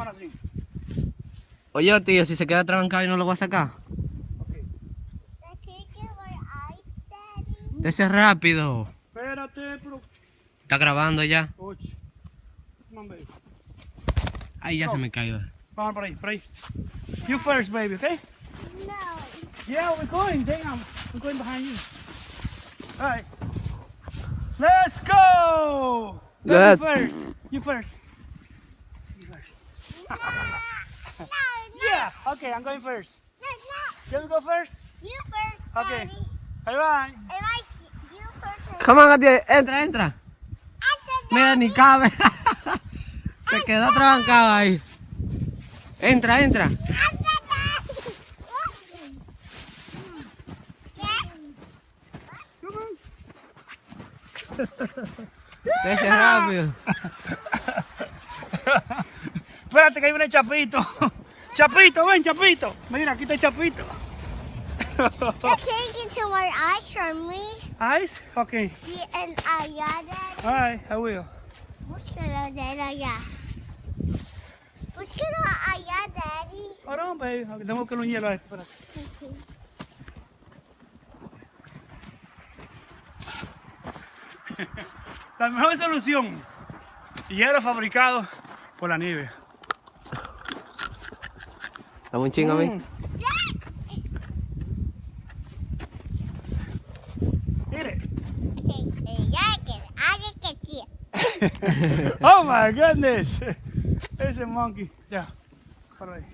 Ahora sí. Oye, tío, si se queda trancado y no lo voy a sacar. Okay. Dese rápido. Espérate, pero... Está grabando ya. Ouch. Come on, baby. Ay, ya Go. se me cayó. Vamos por ahí. You first, baby, okay? No. Yeah, we're going. Damn. I'm going behind you. All right. Let's go. Let's- Baby first. You first. You first. No. Yeah. Okay, I'm going first. No. You go first? You first. Okay. Daddy. Bye bye. You first. Come on, tío. Entra, entra. Mira, ni cabe. Se quedó trancado ahí. Entra, entra. Dese rápido. Espérate que ahí viene Chapito. Chapito, ven, Chapito. Mira, aquí está el Chapito. You can't get to my eyes from me. Eyes? Okay. Sí, en allá, Daddy. All right, I will. Búscalo de allá. Búscalo allá, Daddy. Hold on, baby. Tengo que un hielo a esto. Espérate. La mejor solución. Hielo fabricado por la nieve. Dame un chingo a mí. Mire. Okay. Oh my goodness. Ese monkey. Ya. Por ahí.